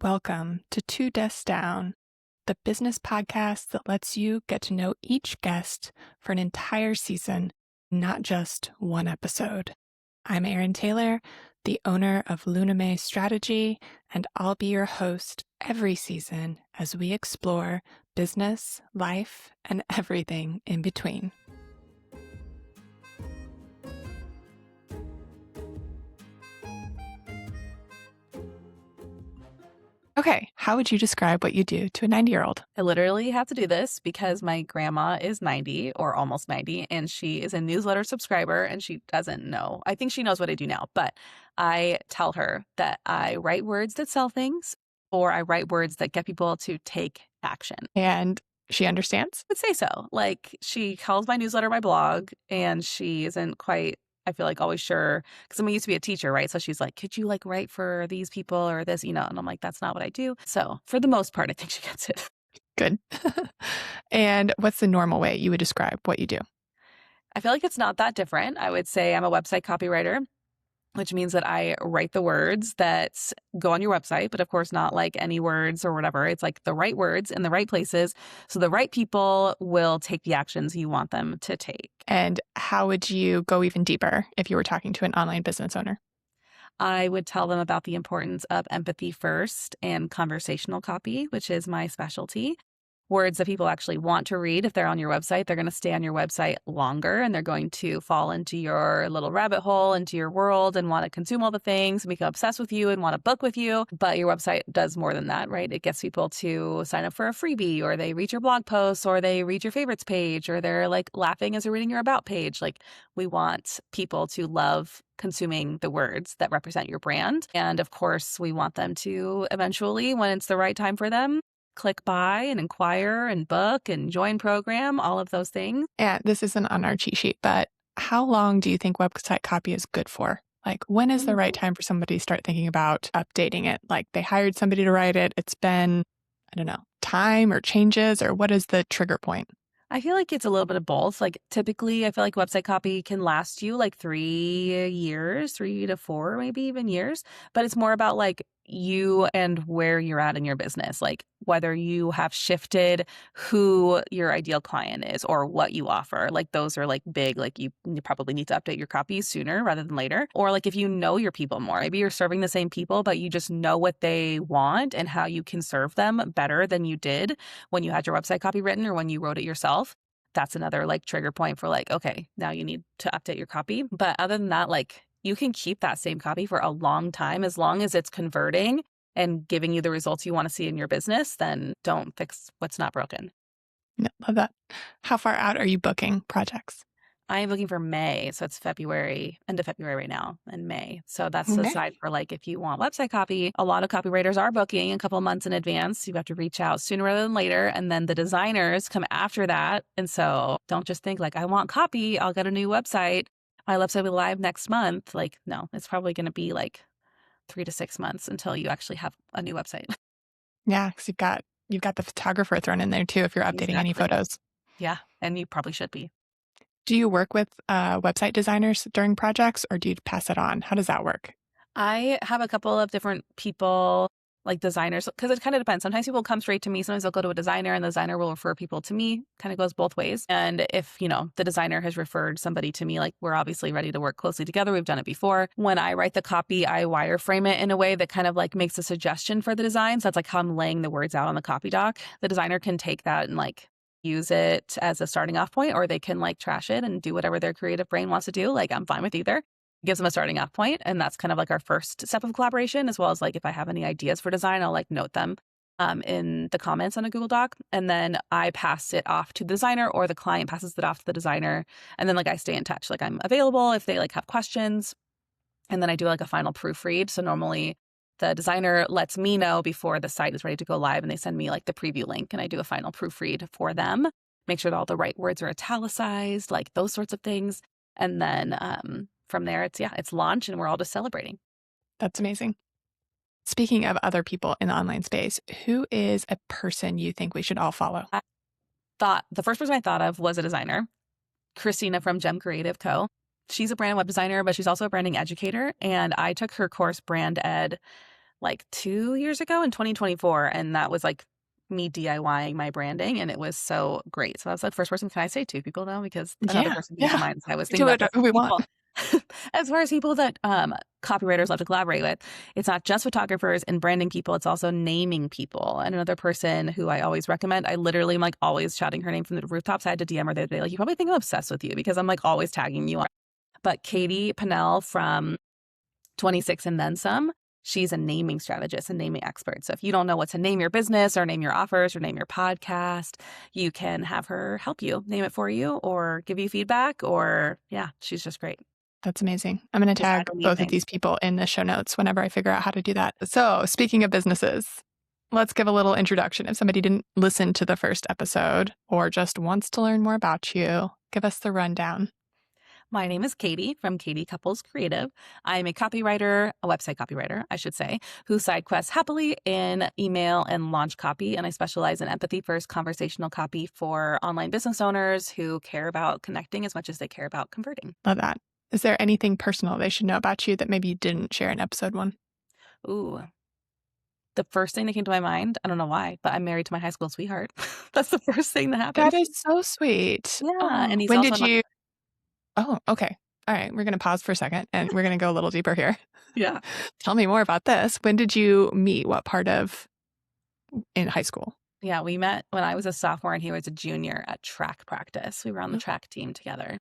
Welcome to Two Desks Down, the business podcast that lets you get to know each guest for an entire season, not just one episode. I'm Erin Taylor, the owner of Luname Strategy, and I'll be your host every season as we explore business, life, and everything in between. Okay, how would you describe what you do to a 90-year-old? I literally have to do this because my grandma is 90 or almost 90, and she is a newsletter subscriber and she doesn't know. I think she knows what I do now, but I tell her that I write words that sell things or I write words that get people to take action. And she understands? I would say so. Like, she calls my newsletter my blog, and she isn't quite, I feel like, always sure, because I used to be a teacher, right? So she's like, could you like write for these people or this, and I'm like, that's not what I do. So for the most part, I think she gets it. Good. And what's the normal way you would describe what you do? I feel like it's not that different. I would say I'm a website copywriter, which means that I write the words that go on your website, but of course not like any words or whatever. It's like the right words in the right places, so the right people will take the actions you want them to take. And how would you go even deeper if you were talking to an online business owner? I would tell them about the importance of empathy first and conversational copy, which is my specialty. Words that people actually want to read. If they're on your website, they're going to stay on your website longer, and they're going to fall into your little rabbit hole, into your world, and want to consume all the things and become obsessed with you and want to book with you. But your website does more than that, right? It gets people to sign up for a freebie, or they read your blog posts, or they read your favorites page, or they're like laughing as they're reading your about page. Like, we want people to love consuming the words that represent your brand. And of course, we want them to eventually, when it's the right time for them, click buy and inquire and book and join program, all of those things. And this isn't on our cheat sheet, but how long do you think website copy is good for? Like, when is the right time for somebody to start thinking about updating it? Like, they hired somebody to write it. It's been, I don't know, time or changes, or what is the trigger point? I feel like it's a little bit of both. Like, typically, I feel like website copy can last you like 3 years, 3 to 4, maybe even years. But it's more about like you and where you're at in your business, like whether you have shifted who your ideal client is or what you offer. Like, those are like big, like you probably need to update your copy sooner rather than later. Or like if you know your people more, maybe you're serving the same people, but you just know what they want and how you can serve them better than you did when you had your website copy written or when you wrote it yourself. That's another like trigger point for like, okay, now you need to update your copy. But other than that, like, you can keep that same copy for a long time as long as it's converting and giving you the results you want to see in your business. Then don't fix what's not broken. No, love that. How far out are you booking projects? I am looking for May. So it's February, end of February right now, and May. So that's Okay. aside for like if you want website copy. A lot of copywriters are booking a couple months in advance. You have to reach out sooner rather than later. And then the designers come after that. And so don't just think like, I want copy, I'll get a new website. My website will be live next month. Like, no, it's probably going to be like 3 to 6 months until you actually have a new website. Yeah, because you've got the photographer thrown in there too if you're updating any photos. Yeah, and you probably should be. Do you work with website designers during projects, or do you pass it on? How does that work? I have a couple of different people, like designers, because it kind of depends. Sometimes people come straight to me. Sometimes they'll go to a designer and the designer will refer people to me. Kind of goes both ways. And if, the designer has referred somebody to me, like, we're obviously ready to work closely together. We've done it before. When I write the copy, I wireframe it in a way that kind of like makes a suggestion for the design. So that's like how I'm laying the words out on the copy doc. The designer can take that and like use it as a starting off point, or they can like trash it and do whatever their creative brain wants to do. Like, I'm fine with either. Gives them a starting off point, and that's kind of like our first step of collaboration, as well as like if I have any ideas for design, I'll like note them in the comments on a Google Doc, and then I pass it off to the designer, or the client passes it off to the designer, and then like I stay in touch. Like, I'm available if they like have questions, and then I do like a final proofread. So normally the designer lets me know before the site is ready to go live, and they send me like the preview link, and I do a final proofread for them, make sure that all the right words are italicized, like those sorts of things, and then from there, it's launch, and we're all just celebrating. That's amazing. Speaking of other people in the online space, who is a person you think we should all follow? The first person I thought of was a designer, Christina from Gem Creative Co. She's a brand web designer, but she's also a branding educator. And I took her course, Brand Ed, like 2 years ago in 2024. And that was like me DIYing my branding, and it was so great. So I was the first person. Can I say two people now? Because another Yeah. person came to Yeah. mind. So I was We thinking do about it different who we want. people. As far as people that copywriters love to collaborate with, it's not just photographers and branding people, it's also naming people. And another person who I always recommend, I literally am like always shouting her name from the rooftops. I had to DM her the other day, like, you probably think I'm obsessed with you because I'm like always tagging you on. But Caitie Pinnell from 26 and Then Some, she's a naming strategist and naming expert. So if you don't know what to name your business or name your offers or name your podcast, you can have her help you name it for you or give you feedback, or yeah, she's just great. That's amazing. I'm going to Just add tag a new both of thing. these people in the show notes whenever I figure out how to do that. So, speaking of businesses, let's give a little introduction. If somebody didn't listen to the first episode or just wants to learn more about you, give us the rundown. My name is Caitie from Caitie Couples Creative. I'm a copywriter, a website copywriter, I should say, who side quests happily in email and launch copy. And I specialize in empathy first conversational copy for online business owners who care about connecting as much as they care about converting. Love that. Is there anything personal they should know about you that maybe you didn't share in episode 1? Ooh. The first thing that came to my mind, I don't know why, but I'm married to my high school sweetheart. That's the first thing that happened. That is so sweet. Yeah. Oh, And he's when also did in my, you? Oh, okay. All right. We're going to pause for a second and we're going to go a little deeper here. yeah. Tell me more about this. When did you meet? What part of in high school? Yeah. We met when I was a sophomore and he was a junior at track practice. We were on the Oh. track team together.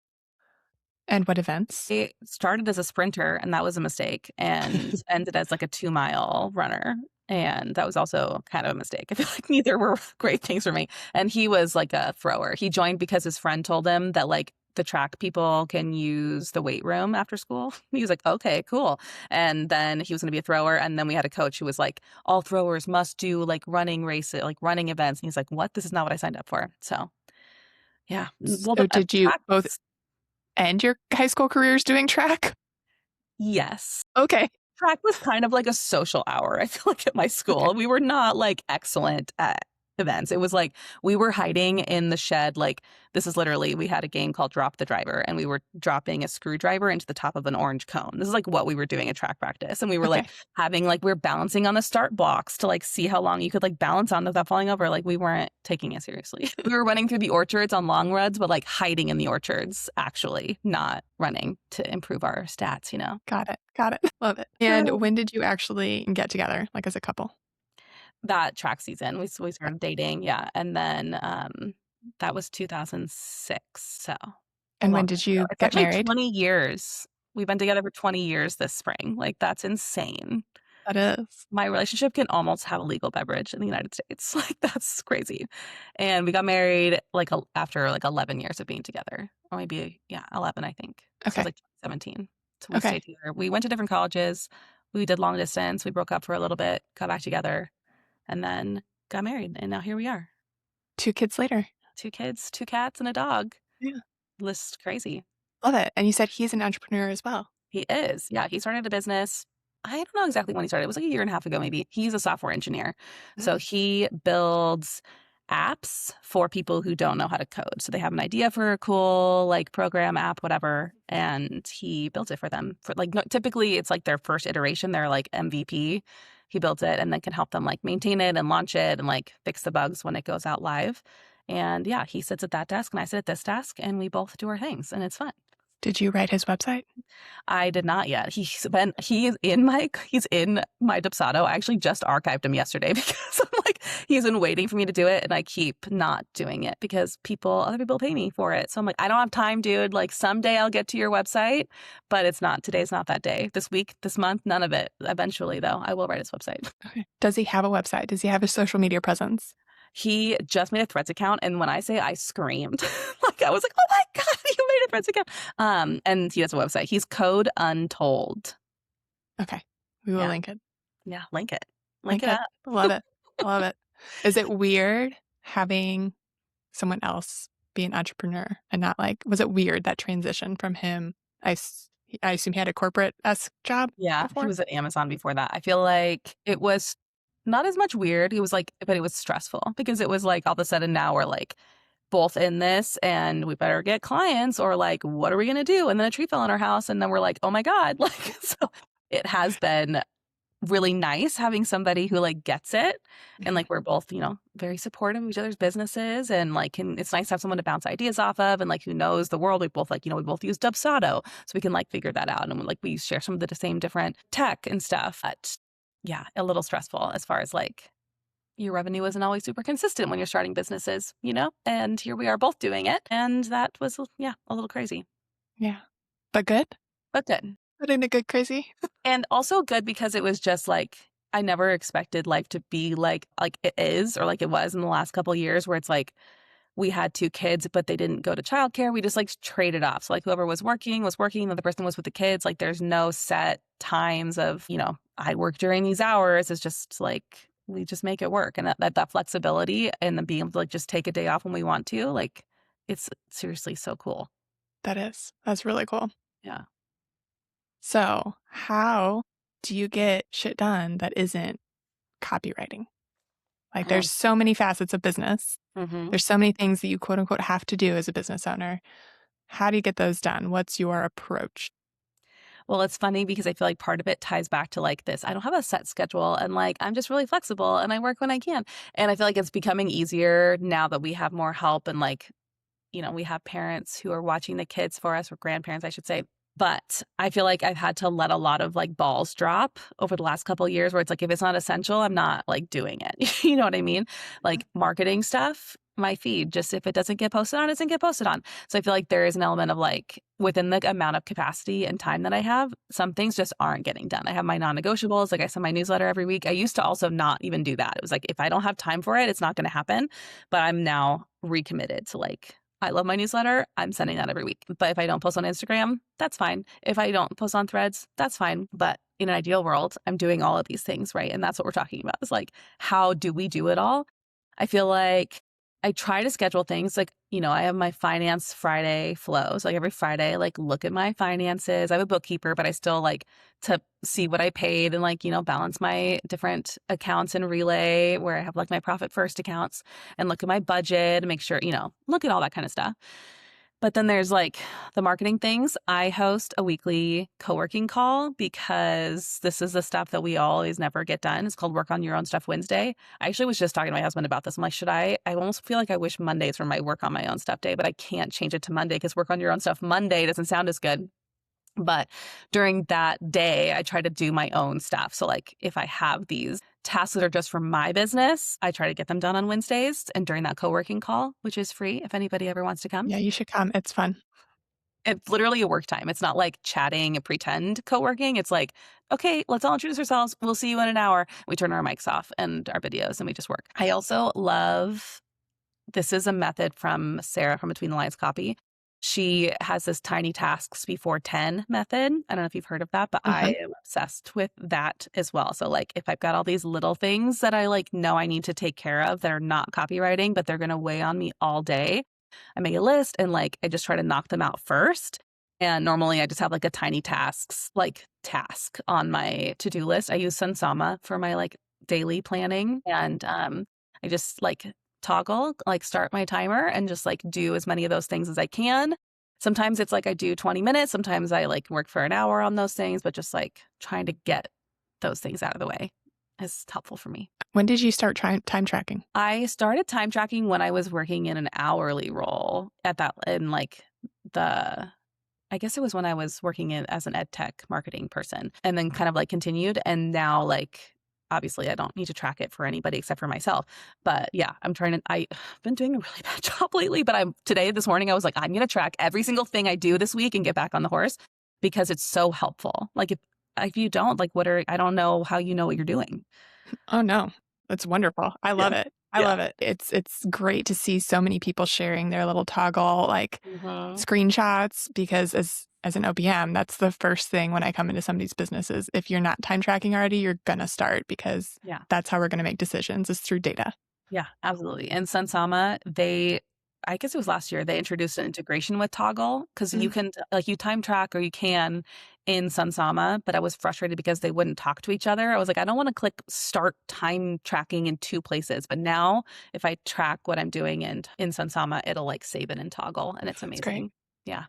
And what events? It started as a sprinter, and that was a mistake, and ended as like a 2-mile runner. And that was also kind of a mistake. I feel like neither were great things for me. And he was like a thrower. He joined because his friend told him that like the track people can use the weight room after school. He was like, okay, cool. And then he was going to be a thrower. And then we had a coach who was like, all throwers must do like running races, like running events. And he's like, what? This is not what I signed up for. So yeah. Well, So did you track both end your high school careers doing track? yes. Okay. Track was kind of like a social hour, I feel like, at my school. Okay. We were not like excellent at events. It was like we were hiding in the shed. Like, this is literally, we had a game called Drop the Driver, and we were dropping a screwdriver into the top of an orange cone. This is like what we were doing at track practice. And we were like having like, we were balancing on the start blocks to like see how long you could like balance on without falling over. Like, we weren't taking it seriously. We were running through the orchards on long runs, but like hiding in the orchards, actually, not running to improve our stats, you know? Got it. Got it. Love it. And when did you actually get together, like as a couple? That track season, we started dating, yeah, and then, that was 2006, so a And long when time did ago. you It's get actually married? 20 years. We've been together for 20 years this spring, like, that's insane. That is. My relationship can almost have a legal beverage in the United States, like, that's crazy, and we got married, like, after, like, 11 years of being together, or maybe, yeah, 11, I think. So it Okay. was, like, 17. So we Okay. stayed together. We went to different colleges, we did long distance, we broke up for a little bit, got back together, and then got married, and now here we are. 2 kids later. 2 kids, 2 cats, and a dog. Yeah. List crazy. Love it. And you said he's an entrepreneur as well. He is. Yeah, he started a business. I don't know exactly when he started. It was like a year and a half ago, maybe. He's a software engineer. So he builds apps for people who don't know how to code. So they have an idea for a cool like program, app, whatever, and he built it for them. For like typically it's like their first iteration, their like MVP. He built it and then can help them like maintain it and launch it and like fix the bugs when it goes out live. And yeah, he sits at that desk and I sit at this desk and we both do our things and it's fun. Did you write his website? I did not yet. He's in my Dubsado. I actually just archived him yesterday because I'm like, he's been waiting for me to do it and I keep not doing it because other people pay me for it. So I'm like, I don't have time, dude. Like someday I'll get to your website, but today's not that day. This week, this month, none of it. Eventually though, I will write his website. Okay. Does he have a website? Does he have a social media presence? He just made a Threads account, and when I say I screamed, like I was like, "Oh my god, you made a Threads account!" And he has a website. He's Code Untold. Okay, we will link it. Yeah, link it. Link it up. Love it. Love it. Is it weird having someone else be an entrepreneur and not like? Was it weird that transition from him? I assume he had a corporate-esque job. Yeah, before? he was at Amazon before that. I feel like it was not as much weird. He was like, but it was stressful because it was like all of a sudden now we're like both in this and we better get clients or like, what are we going to do? And then a tree fell in our house and then we're like, oh my God. Like, so it has been really nice having somebody who like gets it. And like we're both, very supportive of each other's businesses and like it's nice to have someone to bounce ideas off of and like who knows the world. We both like, we both use Dubsado. So we can like figure that out. And like we share some of the same different tech and stuff. But yeah, a little stressful as far as like your revenue isn't always super consistent when you're starting businesses, and here we are both doing it. And that was, a little crazy. Yeah. But good? But good. But in a good crazy? And also good because it was just like, I never expected life to be like it is or like it was in the last couple of years where it's like we had 2 kids, but they didn't go to childcare. We just like traded off. So like whoever was working, the other person was with the kids. Like there's no set times of, I work during these hours. It's just like we just make it work. And that flexibility and then being able to like just take a day off when we want to, like it's seriously so cool. That's really cool. Yeah. So how do you get shit done that isn't copywriting? Like there's so many facets of business. Mm-hmm. There's so many things that you quote unquote have to do as a business owner. How do you get those done? What's your approach? Well, it's funny because I feel like part of it ties back to like this. I don't have a set schedule and like I'm just really flexible and I work when I can. And I feel like it's becoming easier now that we have more help and like, we have parents who are watching the kids for us, or grandparents, I should say. But I feel like I've had to let a lot of like balls drop over the last couple of years where it's like, if it's not essential, I'm not like doing it. You know what I mean? Like marketing stuff, my feed, just if it doesn't get posted on, it doesn't get posted on. So I feel like there is an element of like within the amount of capacity and time that I have, some things just aren't getting done. I have my non-negotiables. Like I send my newsletter every week. I used to also not even do that. It was like, if I don't have time for it, it's not going to happen. But I'm now recommitted to like, I love my newsletter. I'm sending that every week. But if I don't post on Instagram, that's fine. If I don't post on Threads, that's fine. But in an ideal world, I'm doing all of these things, right? And that's what we're talking about. Is like, how do we do it all? I feel like I try to schedule things like, I have my finance Friday flow. So like every Friday, like look at my finances. I have a bookkeeper, but I still like to see what I paid and like, balance my different accounts in Relay where I have like my profit first accounts and look at my budget and make sure, look at all that kind of stuff. But then there's like the marketing things. I host a weekly co-working call because this is the stuff that we always never get done. It's called Work on Your Own Stuff Wednesday. I actually was just talking to my husband about this. I'm like, I almost feel like I wish Mondays were my Work on My Own Stuff day, but I can't change it to Monday because Work on Your Own Stuff Monday doesn't sound as good. But during that day, I try to do my own stuff. So like if I have these tasks that are just for my business, I try to get them done on Wednesdays and during that co-working call, which is free if anybody ever wants to come. Yeah, you should come. It's fun. It's literally a work time. It's not like chatting and pretend co-working. It's like, okay, let's all introduce ourselves. We'll see you in an hour. We turn our mics off and our videos and we just work. I also love, this is a method from Sarah from Between the Lines Copy. She has this tiny tasks before 10 method. I don't know if you've heard of that, but I am obsessed with that as well. So like if I've got all these little things that I like know I need to take care of that are not copywriting, but they're going to weigh on me all day, I make a list and like I just try to knock them out first. And normally I just have like a tiny task on my to-do list. I use Sunsama for my like daily planning and I just like toggle, like start my timer and just like do as many of those things as I can. Sometimes it's like I do 20 minutes. Sometimes I like work for an hour on those things, but just like trying to get those things out of the way is helpful for me. When did you start time tracking? I started time tracking when I was working in an hourly role I guess it was when I was working as an ed tech marketing person and then kind of like continued. And now like, obviously I don't need to track it for anybody except for myself. But yeah, I've been doing a really bad job lately, but this morning I was like, I'm going to track every single thing I do this week and get back on the horse because it's so helpful. Like if you don't, like I don't know how you know what you're doing. Oh no, that's wonderful. I love it. I love it. It's great to see so many people sharing their little toggle like screenshots because as an OPM, that's the first thing when I come into somebody's businesses. If you're not time tracking already, you're going to start because that's how we're going to make decisions is through data. Yeah, absolutely. And Sunsama, I guess it was last year, they introduced an integration with Toggle because you can like you time track or you can in Sunsama, but I was frustrated because they wouldn't talk to each other. I was like, I don't want to click start time tracking in 2 places. But now if I track what I'm doing in Sunsama, it'll like save it in Toggle and it's amazing. Great. Yeah.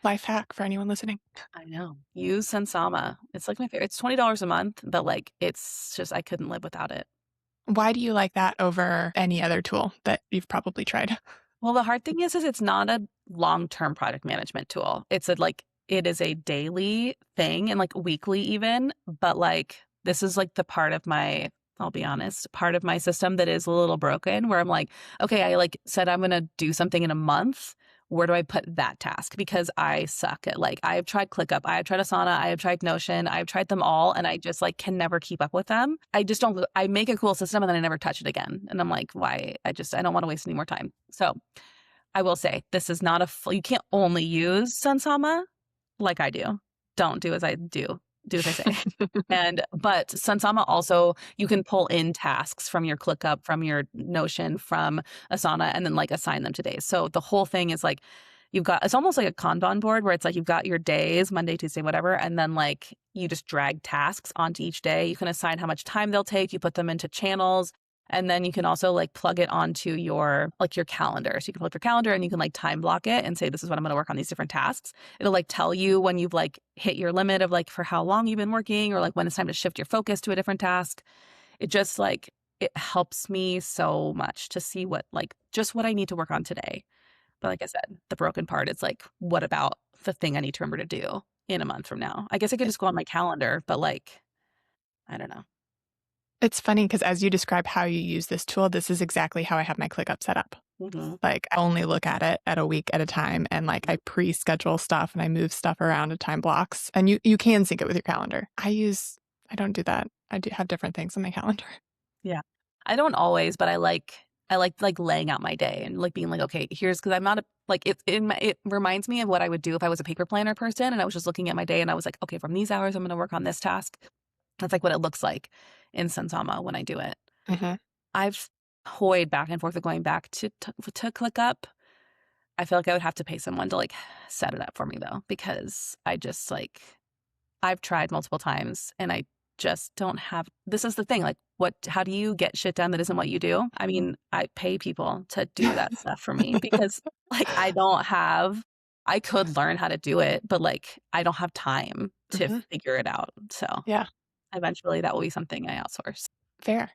Life hack for anyone listening. I know. Use Sensama. It's like my favorite. It's $20 a month, but like it's just I couldn't live without it. Why do you like that over any other tool that you've probably tried? Well, the hard thing is it's not a long-term product management tool. It is a daily thing and like weekly even, but like this is like the part of my, I'll be honest, part of my system that is a little broken where I'm like, okay, I like said I'm going to do something in a month. Where do I put that task? Because I suck at like, I've tried ClickUp, I have tried Asana, I have tried Notion, I've tried them all, and I just like can never keep up with them. I just don't, I make a cool system and then I never touch it again. And I'm like, why? I don't want to waste any more time. So I will say this is not you can't only use Sunsama like I do. Don't do as I do. Do as I say. But Sunsama also, you can pull in tasks from your ClickUp, from your Notion, from Asana, and then like assign them to days. So the whole thing is like, it's almost like a Kanban board where it's like you've got your days, Monday, Tuesday, whatever, and then like you just drag tasks onto each day. You can assign how much time they'll take. You put them into channels. And then you can also like plug it onto your calendar. So you can plug your calendar and you can like time block it and say, this is what I'm going to work on these different tasks. It'll like tell you when you've like hit your limit of like for how long you've been working or like when it's time to shift your focus to a different task. It just like, it helps me so much to see what I need to work on today. But like I said, the broken part is like, what about the thing I need to remember to do in a month from now? I guess I could just go on my calendar, but like, I don't know. It's funny because as you describe how you use this tool, this is exactly how I have my ClickUp set up. Mm-hmm. Like I only look at it at a week at a time and like I pre-schedule stuff and I move stuff around to time blocks and you can sync it with your calendar. I don't do that. I do have different things on my calendar. Yeah. I don't always, but I like laying out my day and like being like, okay, here's, because I'm not it reminds me of what I would do if I was a paper planner person and I was just looking at my day and I was like, okay, from these hours, I'm going to work on this task. That's like what it looks like in Sunsama when I do it. Mm-hmm. I've toyed back and forth of going back to ClickUp. I feel like I would have to pay someone to like set it up for me though, because I just like, I've tried multiple times and I just don't have, this is the thing, like how do you get shit done that isn't what you do? I mean, I pay people to do that stuff for me because like I could learn how to do it, but like I don't have time to figure it out. So yeah, eventually that will be something I outsource. Fair.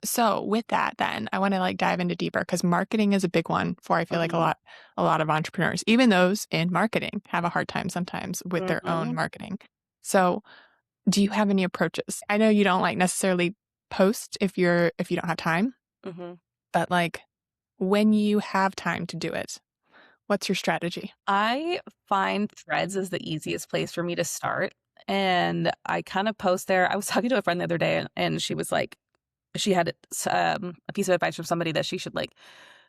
So with that, then I want to like dive into deeper because marketing is a big one for I feel like a lot of entrepreneurs, even those in marketing have a hard time sometimes with their own marketing. So do you have any approaches? I know you don't like necessarily post if you don't have time, but like when you have time to do it, what's your strategy? I find Threads is the easiest place for me to start. And I kind of post there. I was talking to a friend the other day and she was like, she had a piece of advice from somebody that she should like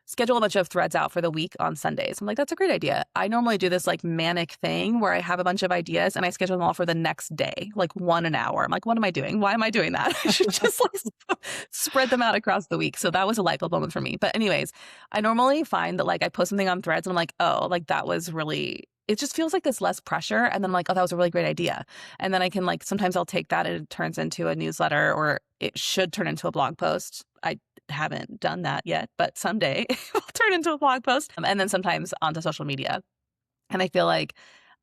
schedule a bunch of threads out for the week on Sundays. I'm like, that's a great idea. I normally do this like manic thing where I have a bunch of ideas and I schedule them all for the next day, like one an hour. I'm like, what am I doing? Why am I doing that? I should just like spread them out across the week. So that was a light bulb moment for me. But anyways, I normally find that like I post something on Threads and I'm like, oh, like that was really, it just feels like there's less pressure. And then I'm like, oh, that was a really great idea. And then I can like, sometimes I'll take that and it turns into a newsletter or it should turn into a blog post. I haven't done that yet, but someday it will turn into a blog post. And then sometimes onto social media. And I feel like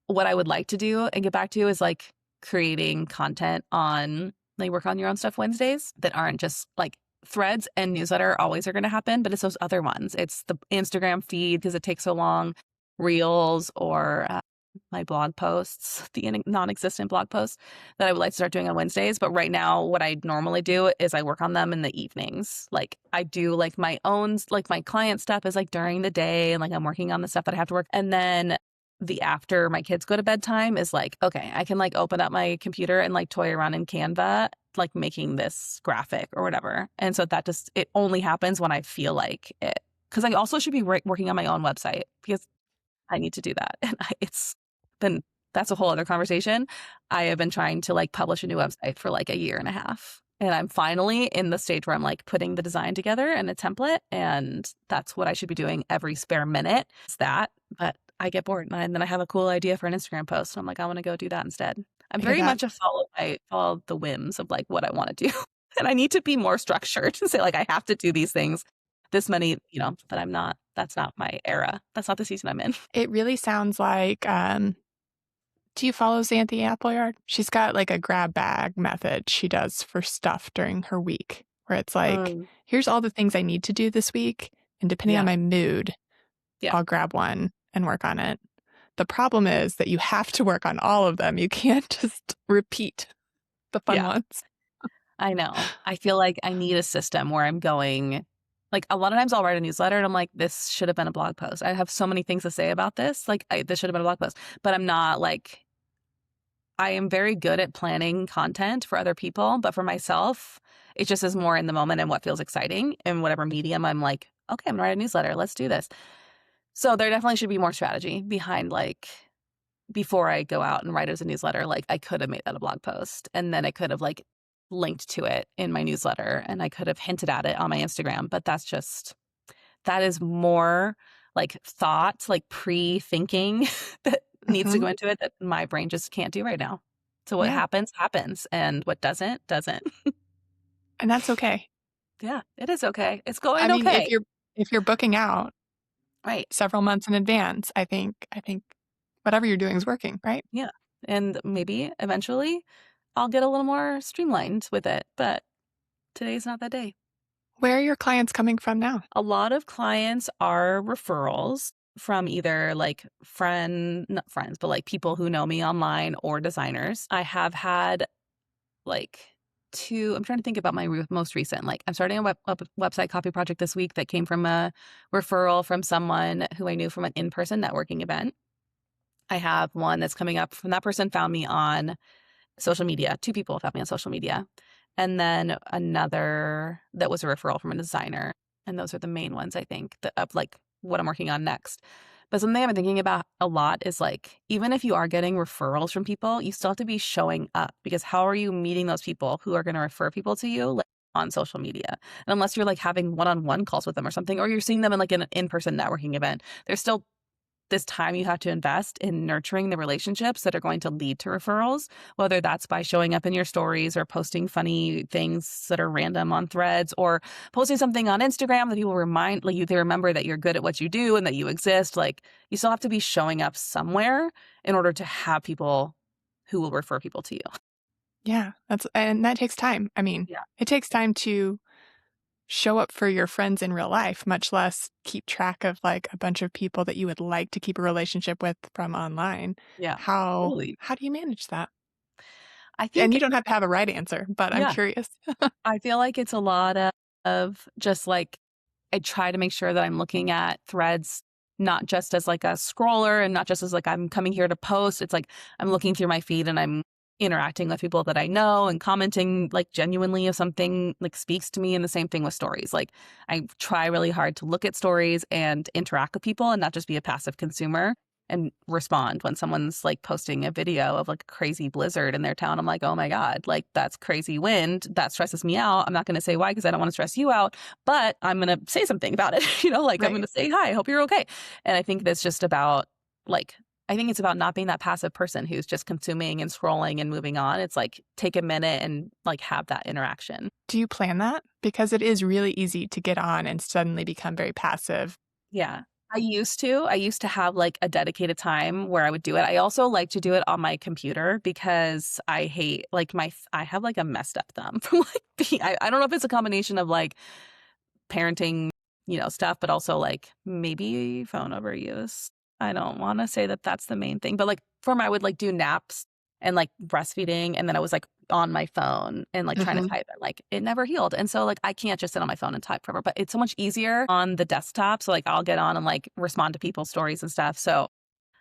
what I would like to do and get back to is like creating content on like work on your own stuff Wednesdays that aren't just like Threads and newsletter always are going to happen, but it's those other ones. It's the Instagram feed because it takes so long, Reels or my blog posts, the non-existent blog posts that I would like to start doing on Wednesdays. But right now, what I normally do is I work on them in the evenings. Like I do like my own, like my client stuff is like during the day and like I'm working on the stuff that I have to work. And then the after my kids go to bedtime is like, okay, I can like open up my computer and like toy around in Canva, like making this graphic or whatever. And so that just, it only happens when I feel like it. Because I also should be working on my own website because I need to do that. And that's a whole other conversation. I have been trying to like publish a new website for like a year and a half. And I'm finally in the stage where I'm like putting the design together and a template. And that's what I should be doing every spare minute. It's that. But I get bored. And then I have a cool idea for an Instagram post. And I'm like, I want to go do that instead. I'm very much I follow the whims of like what I want to do. And I need to be more structured and say like, I have to do these things this many, but that's not my era. That's not the season I'm in. It really sounds like, do you follow Xanthi Appleyard? She's got like a grab bag method she does for stuff during her week, where it's like, Mm, here's all the things I need to do this week. And depending on yeah. my mood, Yeah. I'll grab one and work on it. The problem is that you have to work on all of them. You can't just repeat the fun Yeah. ones. I know. I feel like I need a system where I'm going, like a lot of times I'll write a newsletter and I'm like, this should have been a blog post. I have so many things to say about this. Like this should have been a blog post, but I'm not like, I am very good at planning content for other people, but for myself, it just is more in the moment and what feels exciting in whatever medium I'm like, okay, I'm gonna write a newsletter. Let's do this. So there definitely should be more strategy behind like before I go out and write as a newsletter, like I could have made that a blog post and then I could have like linked to it in my newsletter and I could have hinted at it on my Instagram, but that is more like thought, like pre-thinking that needs to Hmm. go into it that my brain just can't do right now. So what Yeah. happens, happens. And what doesn't, doesn't. And that's okay. Yeah, it is okay. It's I going mean, okay. if you're booking out Right. several months in advance, I think whatever you're doing is working, right? Yeah. And maybe eventually I'll get a little more streamlined with it, but today's not that day. Where are your clients coming from now? A lot of clients are referrals from either like not friends, but like people who know me online or designers. I have had like I'm trying to think about my most recent, like I'm starting a website copy project this week that came from a referral from someone who I knew from an in-person networking event. I have one that's coming up from that person found me on social media. Two people found me on social media. And then another that was a referral from a designer. And those are the main ones, I think, of like what I'm working on next. But something I've been thinking about a lot is like, even if you are getting referrals from people, you still have to be showing up because how are you meeting those people who are going to refer people to you like, on social media? And unless you're like having one-on-one calls with them or something, or you're seeing them in like an in-person networking event, there's still this time you have to invest in nurturing the relationships that are going to lead to referrals, whether that's by showing up in your stories or posting funny things that are random on threads or posting something on Instagram that people they remember that you're good at what you do and that you exist. Like you still have to be showing up somewhere in order to have people who will refer people to you. Yeah, and that takes time. I mean, Yeah. it takes time to show up for your friends in real life, much less keep track of like a bunch of people that you would like to keep a relationship with from online. Yeah. How Totally. how do you manage that? I And think, you don't have to have a right answer, but I'm yeah, curious. I feel like it's a lot of just like I try to make sure that I'm looking at threads not just as like a scroller and not just as like I'm coming here to post. It's like I'm looking through my feed and I'm interacting with people that I know and commenting like genuinely if something like speaks to me. And the same thing with stories. Like I try really hard to look at stories and interact with people and not just be a passive consumer and respond when someone's like posting a video of like a crazy blizzard in their town. I'm like, oh my God, like that's crazy wind. That stresses me out. I'm not going to say why because I don't want to stress you out, but I'm going to say something about it. Like I'm going Right. to say, hi, I hope you're okay. And I think that's just about like, I think it's about not being that passive person who's just consuming and scrolling and moving on. It's like take a minute and like have that interaction. Do you plan that? Because it is really easy to get on and suddenly become very passive. Yeah. I used to have like a dedicated time where I would do it. I also like to do it on my computer because I hate like I have like a messed up thumb from like I don't know if it's a combination of like parenting, stuff, but also like maybe phone overuse. I don't want to say that that's the main thing, but like I would like do naps and like breastfeeding. And then I was like on my phone and like trying to Hmm. type and like it never healed. And so like I can't just sit on my phone and type forever, but it's so much easier on the desktop. So like I'll get on and like respond to people's stories and stuff. So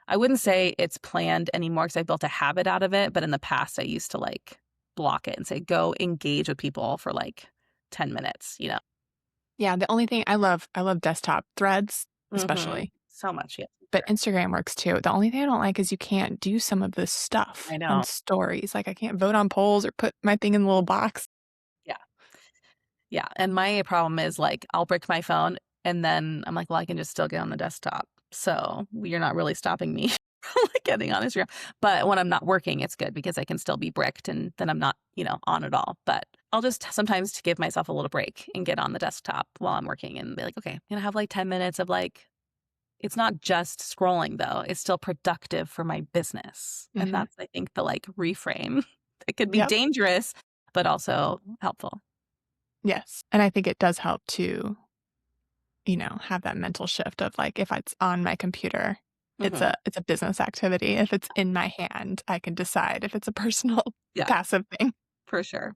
I wouldn't say it's planned anymore because I built a habit out of it. But in the past, I used to like block it and say, go engage with people for like 10 minutes. Yeah, the only thing I love desktop threads, Mm-hmm. especially. So much. Yeah. But Instagram works too. The only thing I don't like is you can't do some of this stuff I on know. stories. Like I can't vote on polls or put my thing in the little box. Yeah. Yeah. And my problem is like I'll brick my phone and then I'm like, well, I can just still get on the desktop. So you're not really stopping me from like getting on Instagram. But when I'm not working, it's good because I can still be bricked and then I'm not, on at all. But I'll just sometimes to give myself a little break and get on the desktop while I'm working and be like, okay, I'm going to have like 10 minutes of like, it's not just scrolling though. It's still productive for my business. And Hmm. that's, I think, the like reframe. It could be Yep. dangerous, but also helpful. Yes. And I think it does help to, have that mental shift of like, if it's on my computer, it's Hmm. a business activity. If it's in my hand, I can decide if it's a personal Yeah, passive thing. for sure.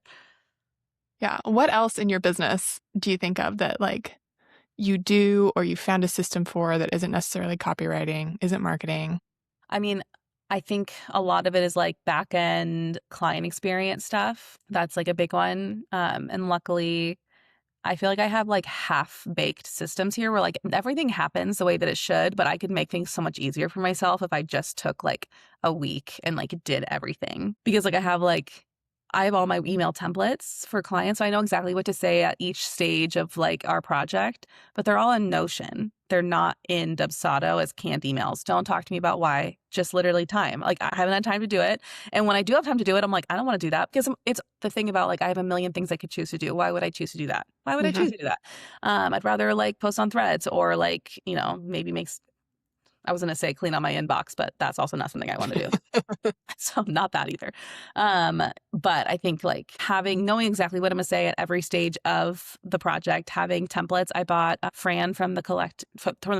Yeah. What else in your business do you think of that like you do or you found a system for that isn't necessarily copywriting, isn't marketing? I mean, I think a lot of it is like back end client experience stuff. That's like a big one. And luckily, I feel like I have like half baked systems here where like everything happens the way that it should, but I could make things so much easier for myself if I just took like a week and like did everything. Because like I have all my email templates for clients. So I know exactly what to say at each stage of like our project, but they're all in Notion. They're not in Dubsado as canned emails. Don't talk to me about why. Just literally time. Like I haven't had time to do it. And when I do have time to do it, I'm like, I don't want to do that because it's the thing about like I have a million things I could choose to do. Why would I choose to do that? Why would I Hmm. choose to do that? I'd rather like post on Threads or like, maybe makes I was going to say clean out my inbox, but that's also not something I want to do. So not that either. But I think like knowing exactly what I'm gonna say at every stage of the project, having templates. I bought Fran from the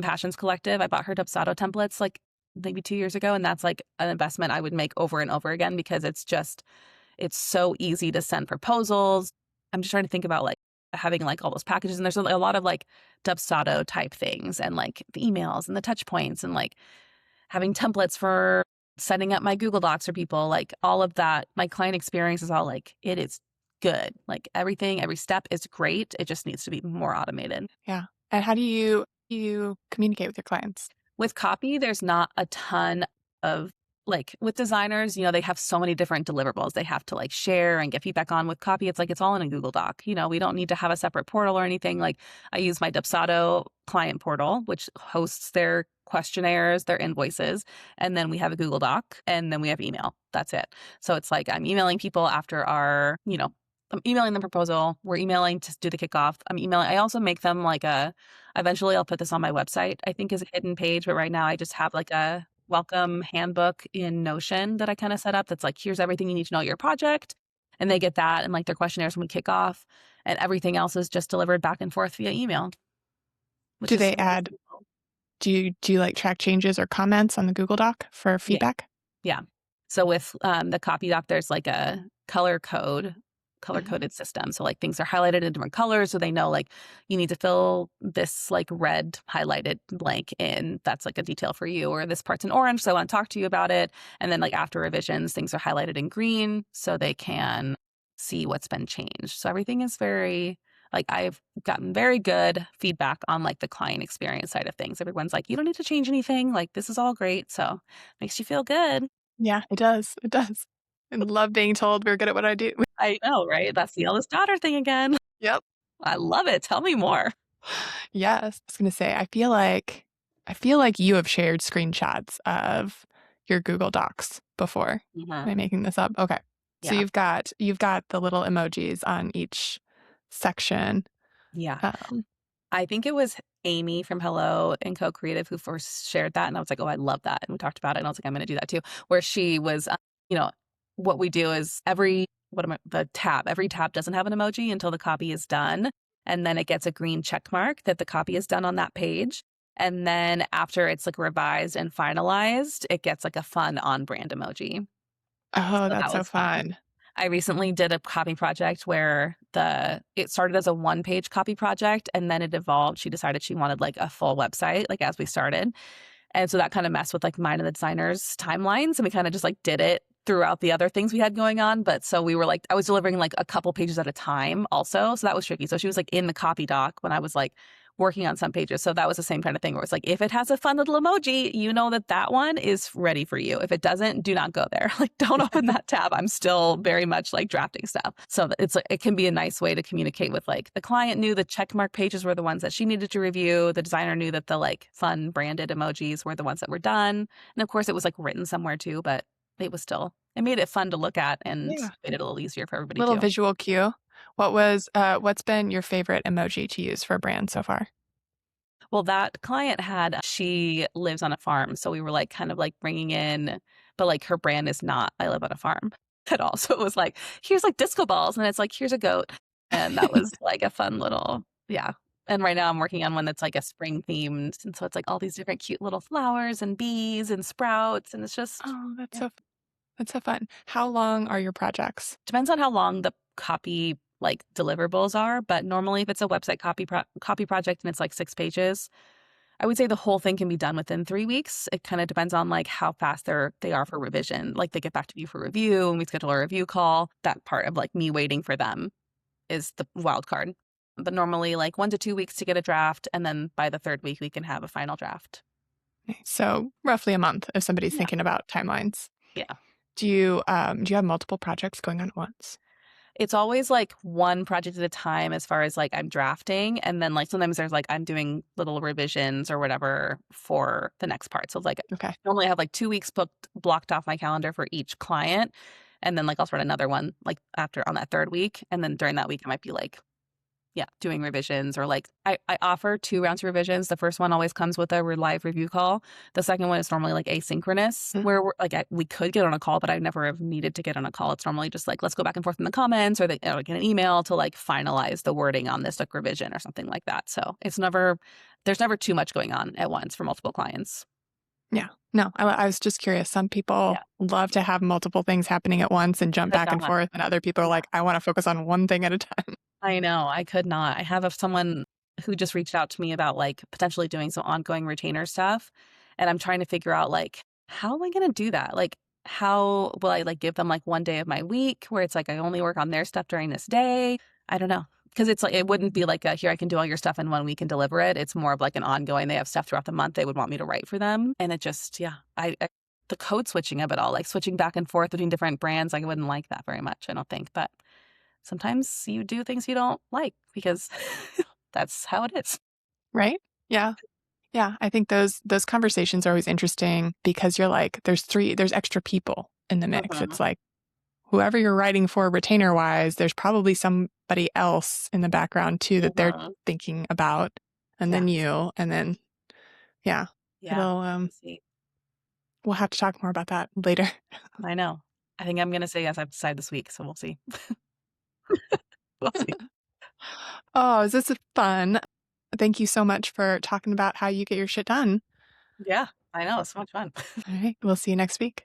Passions Collective. I bought her Dubsado templates like maybe 2 years ago. And that's like an investment I would make over and over again because it's so easy to send proposals. I'm just trying to think about like having like all those packages. And there's a lot of like Dubsado type things and like the emails and the touch points and like having templates for setting up my Google Docs for people, like all of that. My client experience is all like, it is good. Like everything, every step is great. It just needs to be more automated. Yeah. And how do you communicate with your clients? With copy, there's not a ton of like with designers, they have so many different deliverables they have to like share and get feedback on. With copy, it's like it's all in a Google Doc. We don't need to have a separate portal or anything. Like I use my Dubsado client portal, which hosts their questionnaires, their invoices, and then we have a Google Doc, and then we have email. That's it. So it's like I'm emailing people after I'm emailing the proposal. We're emailing to do the kickoff. I'm emailing. I also make them like eventually I'll put this on my website, I think is a hidden page, but right now I just have like a welcome handbook in Notion that I kind of set up that's like, here's everything you need to know your project. And they get that and like their questionnaires when we kick off. And everything else is just delivered back and forth via email, which Do is they really add simple. do you like track changes or comments on the Google Doc for Yeah. feedback? Yeah. So with the copy doc, there's like a color Mhm. coded system. So like things are highlighted in different colors. So they know like you need to fill this like red highlighted blank in. That's like a detail for you, or this part's in orange. So I want to talk to you about it. And then like after revisions, things are highlighted in green so they can see what's been changed. So everything is very like I've gotten very good feedback on like the client experience side of things. Everyone's like, you don't need to change anything. Like this is all great. So makes you feel good. Yeah, it does. It does. And love being told we're good at what I do. I know, right? That's the eldest daughter thing again. Yep. I love it. Tell me more. Yes. I was gonna say, I feel like you have shared screenshots of your Google Docs before. Mhm. Am I making this up? Okay. So Yeah. you've got the little emojis on each section. Yeah. Um, I think it was Amy from Hello and Co Creative who first shared that. And I was like, oh, I love that. And we talked about it. And I was like, I'm going to do that too. Where she was, you know, what we do is every tab doesn't have an emoji until the copy is done. And then it gets a green check mark that the copy is done on that page. And then after it's like revised and finalized, it gets like a fun on brand emoji. oh, So that's that so was fun. fun. I recently did a copy project where it started as a one-page copy project and then it evolved. She decided she wanted like a full website, like as we started. And so that kind of messed with like mine and the designer's timelines. And we kind of just like did it throughout the other things we had going on. But so we were like, I was delivering like a couple pages at a time also. So that was tricky. So she was like in the copy doc when I was like working on some pages. So that was the same kind of thing where it's like, if it has a fun little emoji, you know that one is ready for you. If it doesn't, do not go there. Like, don't open that tab. I'm still very much like drafting stuff. So it's like, it can be a nice way to communicate with like the client knew the check mark pages were the ones that she needed to review. The designer knew that the like fun branded emojis were the ones that were done. And of course it was like written somewhere too, but it made it fun to look at and Yeah. made it a little easier for everybody Little too. visual cue. What's been your favorite emoji to use for a brand so far? Well, that client she lives on a farm. So we were like kind of like bringing in, but like her brand is not, I live on a farm at all. So it was like, here's like disco balls. And it's like, here's a goat. And that was like a fun little, yeah. And right now I'm working on one that's like a spring themed. And so it's like all these different cute little flowers and bees and sprouts. And it's just, Oh, yeah. that's so fun. How long are your projects? Depends on how long the copy like deliverables are. But normally if it's a website copy project and it's like 6 pages, I would say the whole thing can be done within 3 weeks. It kind of depends on like how fast they are for revision. Like they get back to you for review and we schedule a review call. That part of like me waiting for them is the wild card. But normally like 1 to 2 weeks to get a draft. And then by the third week, we can have a final draft. So roughly a month if somebody's Yeah. thinking about timelines. Yeah. Do you have multiple projects going on at once? It's always like one project at a time as far as like I'm drafting. And then like sometimes there's like I'm doing little revisions or whatever for the next part. So like Okay. normally I have like 2 weeks blocked off my calendar for each client. And then like I'll start another one like after on that third week. And then during that week I might be like, yeah, doing revisions or like I offer 2 rounds of revisions. The first one always comes with a live review call. The second one is normally like asynchronous where we're like we could get on a call, but I never have needed to get on a call. It's normally just like let's go back and forth in the comments or get an email to like finalize the wording on this like revision or something like that. So there's never too much going on at once for multiple clients. Yeah. No, I was just curious. Some people Yeah. love to have multiple things happening at once and jump Could back and not. forth. And other people are Yeah. like, I want to focus on one thing at a time. I know. I could not. I have someone who just reached out to me about like potentially doing some ongoing retainer stuff. And I'm trying to figure out like, how am I going to do that? Like, how will I like give them like one day of my week where it's like I only work on their stuff during this day? I don't know. Because it's like, it wouldn't be like here, I can do all your stuff in 1 week and deliver it. It's more of like an ongoing, they have stuff throughout the month they would want me to write for them. And it just, yeah, the code switching of it all, like switching back and forth between different brands, like I wouldn't like that very much, I don't think. But sometimes you do things you don't like because that's how it is. Right? Yeah. Yeah. I think those conversations are always interesting because you're like, there's extra people in the mix. Mhm. It's like whoever you're writing for retainer wise, there's probably somebody else in the background too that they're Mhm. thinking about. And Yeah. then you, and then yeah. Yeah. It'll We'll see. we'll have to talk more about that later. I know. I think I'm gonna say yes, I've decided this week, so we'll see. We'll see. Oh, this is fun. Thank you so much for talking about how you get your shit done. Yeah, I know. It's so much fun. All right. We'll see you next week.